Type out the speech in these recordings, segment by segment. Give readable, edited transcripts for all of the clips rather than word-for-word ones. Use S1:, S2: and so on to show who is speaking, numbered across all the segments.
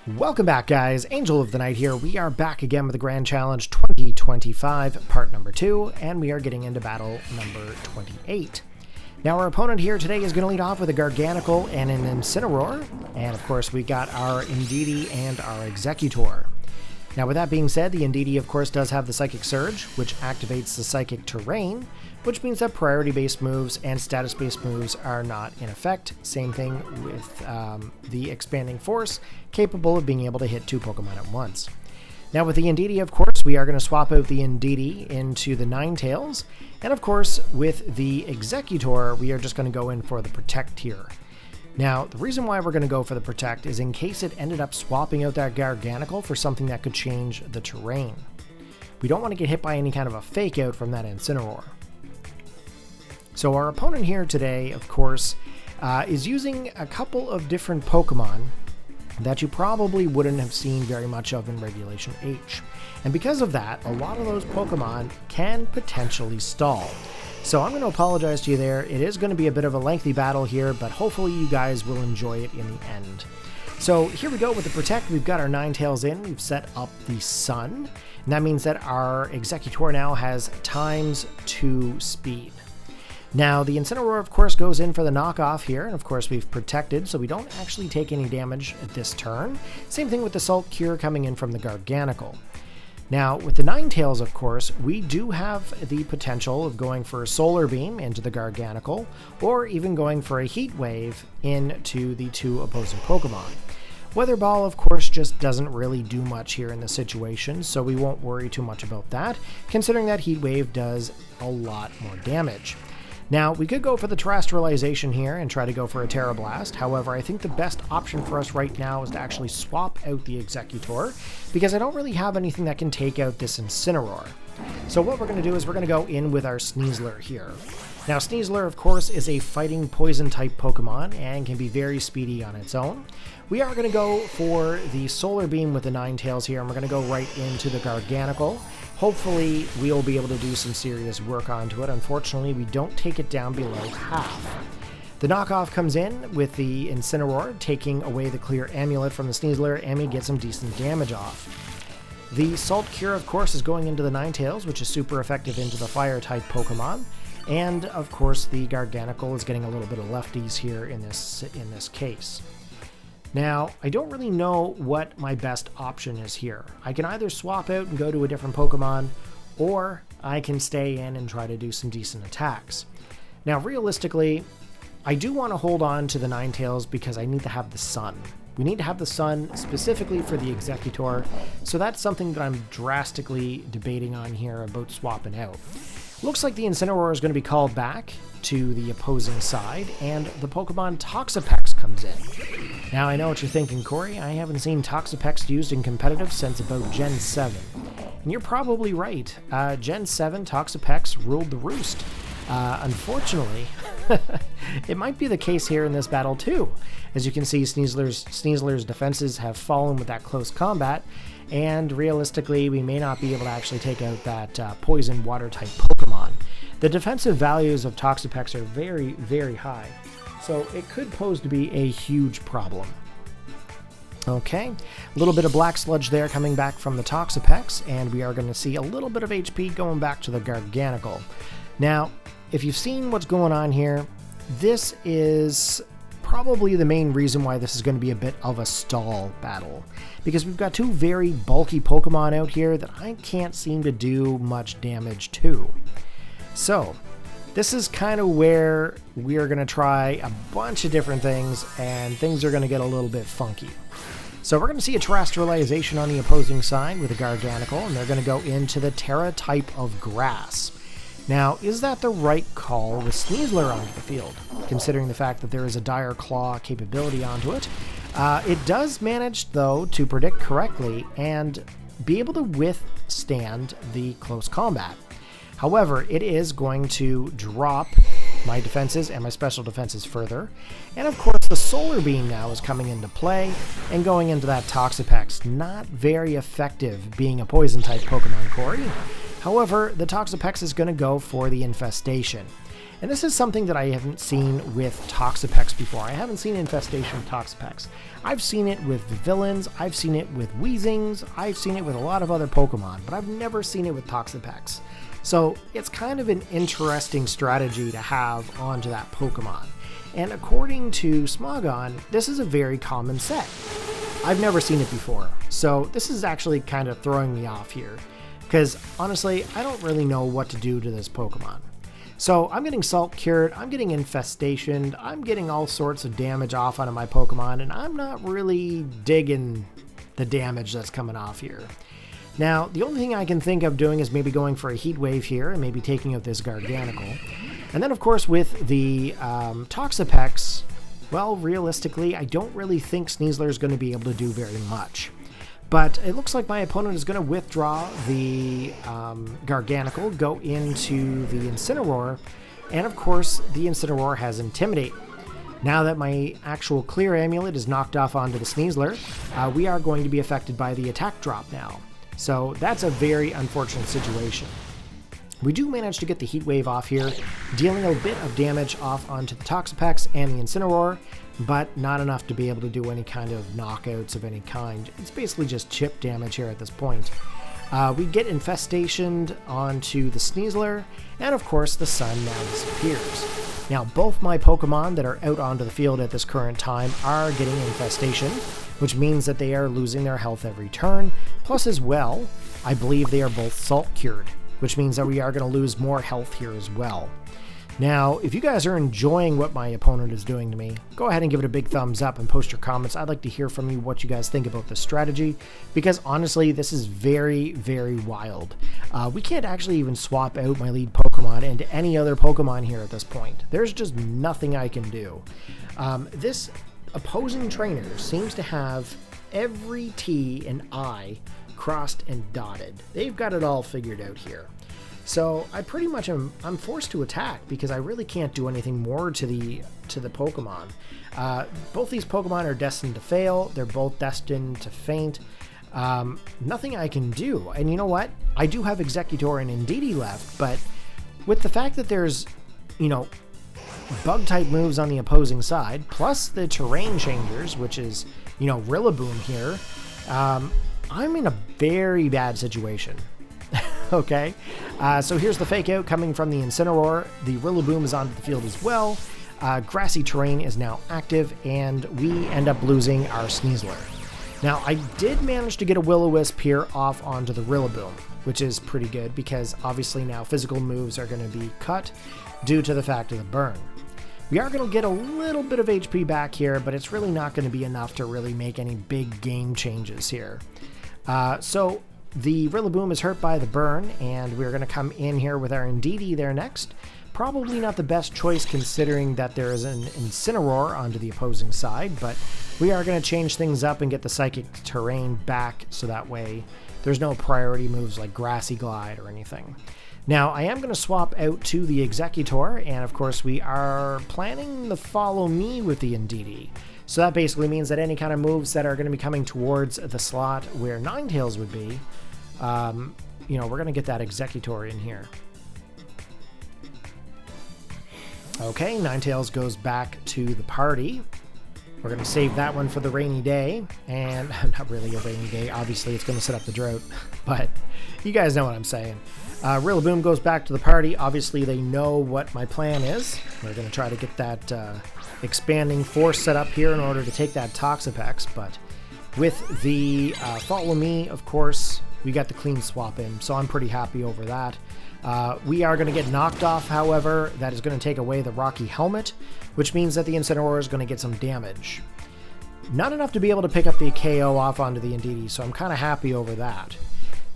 S1: Welcome back, guys. Angel of the Night here. We are back again with the Grand Challenge 2025, part number 2, and we are getting into battle number 28. Now, our opponent here today is going to lead off with a Garganical and an Incineroar, and of course, we got our Indeedee and our Executor. Now, with that being said, the Indeedee, of course, does have the Psychic Surge, which activates the Psychic Terrain, which means that priority-based moves and status-based moves are not in effect. Same thing with the Expanding Force, capable of being able to hit 2 Pokemon at once. Now, with the Indeedee, of course, we are going to swap out the Indeedee into the Ninetales, and of course, with the Executor, we are just going to go in for the Protect here. Now, the reason why we're going to go for the Protect is in case it ended up swapping out that Garganical for something that could change the terrain. We don't want to get hit by any kind of a fake out from that Incineroar. So our opponent here today, of course, is using a couple of different Pokemon that you probably wouldn't have seen very much of in Regulation H. And because of that, a lot of those Pokemon can potentially stall. So I'm going to apologize to you there. It is going to be a bit of a lengthy battle here, but hopefully you guys will enjoy it in the end. So here we go with the Protect. We've got our Ninetales in. We've set up the Sun. And that means that our Executor now has ×2 speed. Now, the Incineroar, of course, goes in for the knockoff here, and of course we've protected, so we don't actually take any damage at this turn. Same thing with the Salt Cure coming in from the Garganical. Now, with the Ninetales, of course, we do have the potential of going for a Solar Beam into the Garganical, or even going for a Heat Wave into the 2 opposing Pokemon. Weather Ball, of course, just doesn't really do much here in this situation, so we won't worry too much about that, considering that Heat Wave does a lot more damage. Now, we could go for the Terrestrialization here and try to go for a Terra Blast. However, I think the best option for us right now is to actually swap out the Executor, because I don't really have anything that can take out this Incineroar. So what we're going to do is we're going to go in with our Sneasler here. Now, Sneasler, of course, is a fighting poison-type Pokemon and can be very speedy on its own. We are going to go for the Solar Beam with the Ninetales here, and we're going to go right into the Garganical. Hopefully, we'll be able to do some serious work onto it. Unfortunately, we don't take it down below half. The knockoff comes in with the Incineroar, taking away the Clear Amulet from the Sneasler, and we get some decent damage off. The Salt Cure, of course, is going into the Ninetales, which is super effective into the Fire-type Pokemon. And, of course, the Garganical is getting a little bit of lefties here in this case. Now, I don't really know what my best option is here. I can either swap out and go to a different Pokemon, or I can stay in and try to do some decent attacks. Now, realistically, I do want to hold on to the Ninetales because I need to have the Sun. We need to have the Sun specifically for the Executor, so that's something that I'm drastically debating on here about swapping out. Looks like the Incineroar is going to be called back to the opposing side, and the Pokemon Toxapex comes in. Now, I know what you're thinking, Corey. I haven't seen Toxapex used in competitive since about Gen 7. And you're probably right. Gen 7 Toxapex ruled the roost. Unfortunately, it might be the case here in this battle too. As you can see, Sneasler's defenses have fallen with that close combat, and realistically, we may not be able to actually take out that poison water-type Pokemon. The defensive values of Toxapex are very, very high, so it could pose to be a huge problem. Okay, a little bit of Black Sludge there coming back from the Toxapex, and we are going to see a little bit of HP going back to the Garganical. Now, if you've seen what's going on here, this is probably the main reason why this is going to be a bit of a stall battle, because we've got 2 very bulky Pokemon out here that I can't seem to do much damage to. So, this is kind of where we are going to try a bunch of different things, and things are going to get a little bit funky. So we're going to see a Terrestrialization on the opposing side with a Garganical, and they're going to go into the Terra type of Grass. Now, is that the right call with Sneasler onto the field, considering the fact that there is a Dire Claw capability onto it? It does manage, though, to predict correctly and be able to withstand the close combat. However, it is going to drop my defenses and my special defenses further. And of course, the Solar Beam now is coming into play and going into that Toxapex. Not very effective being a Poison-type Pokemon, Corey. However, the Toxapex is going to go for the Infestation. And this is something that I haven't seen with Toxapex before. I haven't seen Infestation with Toxapex. I've seen it with the villains, I've seen it with Weezings, I've seen it with a lot of other Pokemon, but I've never seen it with Toxapex. So it's kind of an interesting strategy to have onto that Pokemon. And according to Smogon, this is a very common set. I've never seen it before, so this is actually kind of throwing me off here, because honestly, I don't really know what to do to this Pokemon. So I'm getting Salt Cured, I'm getting Infestation, I'm getting all sorts of damage off onto my Pokemon, and I'm not really digging the damage that's coming off here. Now, the only thing I can think of doing is maybe going for a Heat Wave here and maybe taking out this Garganacl. And then, of course, with the Toxapex, well, realistically, I don't really think Sneasler is going to be able to do very much. But it looks like my opponent is going to withdraw the Garganacl, go into the Incineroar, and of course, the Incineroar has Intimidate. Now that my actual Clear Amulet is knocked off onto the Sneasler, we are going to be affected by the attack drop now. So that's a very unfortunate situation. We do manage to get the Heat Wave off here, dealing a bit of damage off onto the Toxapex and the Incineroar, but not enough to be able to do any kind of knockouts of any kind. It's basically just chip damage here at this point. We get Infestation onto the Sneasler, and of course the sun now disappears. Now both my Pokemon that are out onto the field at this current time are getting Infestation, which means that they are losing their health every turn, plus as well, I believe they are both Salt Cured, which means that we are going to lose more health here as well. Now, if you guys are enjoying what my opponent is doing to me, go ahead and give it a big thumbs up and post your comments. I'd like to hear from you what you guys think about this strategy, because honestly, this is very, very wild. We can't actually even swap out my lead Pokemon into any other Pokemon here at this point. There's just nothing I can do. This opposing trainer seems to have every T and I crossed and dotted. They've got it all figured out here. So I pretty much I'm forced to attack because I really can't do anything more to the Pokemon. Both these Pokemon are destined to fail. They're both destined to faint. Nothing I can do. And you know what? I do have Executor and Indeedee left, but with the fact that there's, you know, bug type moves on the opposing side, plus the terrain changers, which is, you know, Rillaboom here, I'm in a very bad situation. Okay, so here's the fake out coming from the Incineroar. The Rillaboom is onto the field as well. Grassy terrain is now active, and we end up losing our Sneasler. Now, I did manage to get a Will-O-Wisp here off onto the Rillaboom, which is pretty good because obviously now physical moves are going to be cut due to the fact of the burn. We are going to get a little bit of HP back here, but it's really not going to be enough to really make any big game changes here. So the Rillaboom is hurt by the burn, and we're going to come in here with our Indeedee there next. Probably not the best choice considering that there is an Incineroar onto the opposing side, but we are going to change things up and get the Psychic Terrain back so that way there's no priority moves like Grassy Glide or anything. Now, I am going to swap out to the Executor, and of course we are planning to follow me with the Indeedee. So that basically means that any kind of moves that are going to be coming towards the slot where Ninetales would be, you know, we're going to get that Executor in here. Okay, Ninetales goes back to the party. We're going to save that one for the rainy day, and not really a rainy day, obviously it's going to set up the drought, but you guys know what I'm saying. Rillaboom goes back to the party. Obviously they know what my plan is. We're going to try to get that expanding force set up here in order to take that Toxapex, but with the Follow Me, of course, we got the clean swap in, so I'm pretty happy over that. We are going to get knocked off, however. That is going to take away the Rocky Helmet, which means that the Incineroar is going to get some damage. Not enough to be able to pick up the KO off onto the Indeedee, so I'm kind of happy over that.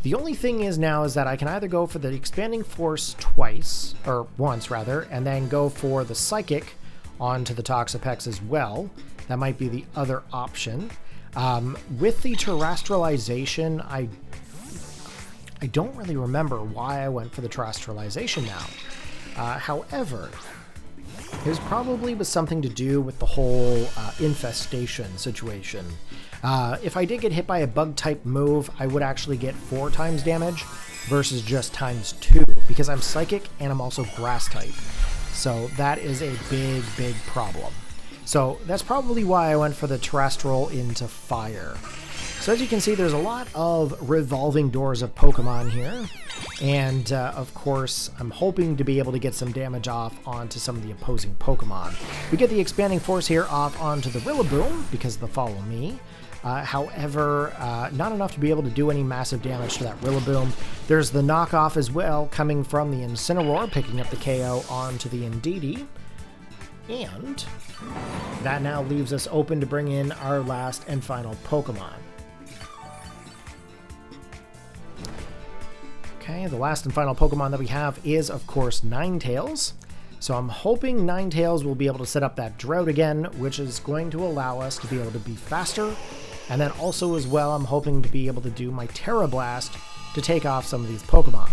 S1: The only thing is now is that I can either go for the Expanding Force twice, or once rather, and then go for the Psychic onto the Toxapex as well. That might be the other option. With the Terrestrialization, I don't really remember why I went for the Terrestrialization now. However, there's probably was something to do with the whole Infestation situation. If I did get hit by a bug type move, I would actually get 4 times damage versus just times 2 because I'm Psychic and I'm also Grass type. So that is a big problem. So that's probably why I went for the terrestrial into fire. So as you can see, there's a lot of revolving doors of Pokemon here. And of course, I'm hoping to be able to get some damage off onto some of the opposing Pokemon. We get the Expanding Force here off onto the Rillaboom because of the Follow Me. However, not enough to be able to do any massive damage to that Rillaboom. There's the knockoff as well coming from the Incineroar, picking up the KO onto the Indeedee. And that now leaves us open to bring in our last and final Pokemon. Okay, the last and final Pokemon that we have is, of course, Ninetales. So I'm hoping Ninetales will be able to set up that Drought again, which is going to allow us to be able to be faster. And then also as well, I'm hoping to be able to do my Terra Blast to take off some of these Pokemon.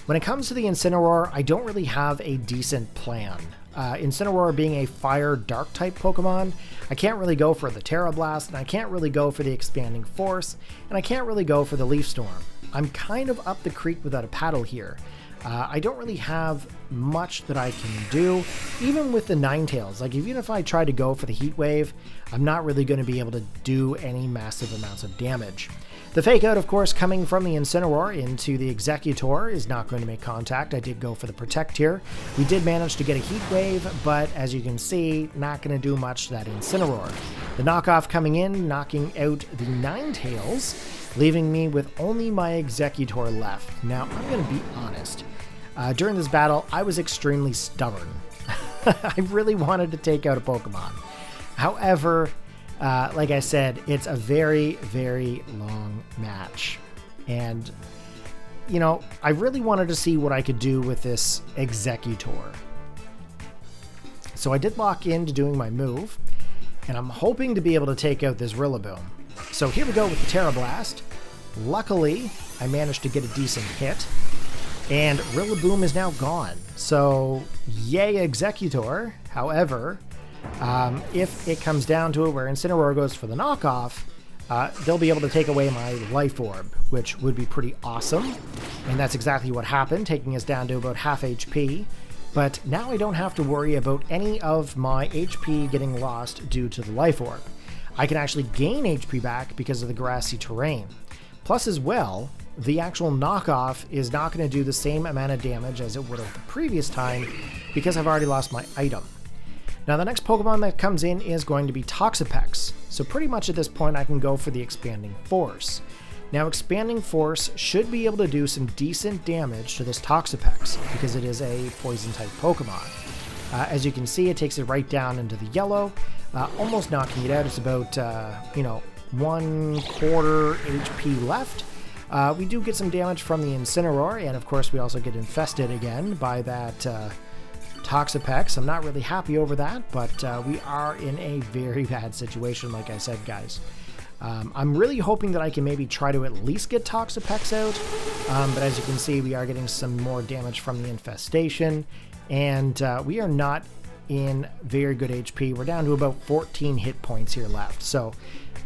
S1: When it comes to the Incineroar, I don't really have a decent plan. Incineroar being a Fire Dark type Pokemon, I can't really go for the Terra Blast, and I can't really go for the Expanding Force, and I can't really go for the Leaf Storm. I'm kind of up the creek without a paddle here. I don't really have much that I can do, even with the Ninetales. Like, even if I try to go for the Heat Wave, I'm not really going to be able to do any massive amounts of damage. The Fake Out, of course, coming from the Incineroar into the Exeggutor is not going to make contact. I did go for the Protect here. We did manage to get a Heat Wave, but as you can see, not going to do much to that Incineroar. The Knockoff coming in, knocking out the Ninetales, leaving me with only my Exeggutor left. Now, I'm going to be honest. During this battle, I was extremely stubborn. I really wanted to take out a Pokemon. However, like I said, it's a very long match. And, you know, I really wanted to see what I could do with this Exeggutor. So I did lock into doing my move, and I'm hoping to be able to take out this Rillaboom. So here we go with the Terra Blast. Luckily, I managed to get a decent hit, and Rillaboom is now gone. So, yay Exeggutor. However, if it comes down to it where Incineroar goes for the knockoff, they'll be able to take away my Life Orb, which would be pretty awesome. And that's exactly what happened, taking us down to about half HP. But now I don't have to worry about any of my HP getting lost due to the Life Orb. I can actually gain HP back because of the grassy terrain. Plus as well, the actual knockoff is not going to do the same amount of damage as it would have the previous time because I've already lost my item. Now the next Pokemon that comes in is going to be Toxapex. So pretty much at this point I can go for the Expanding Force. Now Expanding Force should be able to do some decent damage to this Toxapex because it is a poison type Pokemon. As you can see, it takes it right down into the yellow, almost knocking it out. It's about, 1/4 HP left. We do get some damage from the Incineroar, and of course we also get infested again by that Toxapex. I'm not really happy over that, but we are in a very bad situation, like I said, guys. I'm really hoping that I can maybe try to at least get Toxapex out, but as you can see, we are getting some more damage from the Infestation, and we are not in very good HP. We're down to about 14 hit points here left, so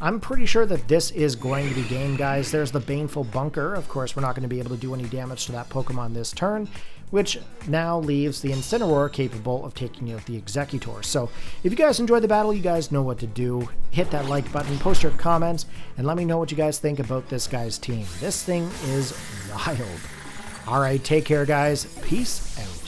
S1: I'm pretty sure that this is going to be game, guys. There's the Baneful Bunker. Of course, we're not going to be able to do any damage to that Pokemon this turn, which now leaves the Incineroar capable of taking out the Exeggutor. So if you guys enjoyed the battle, you guys know what to do. Hit that like button, post your comments, and let me know what you guys think about this guy's team. This thing is wild. All right, take care, guys. Peace out.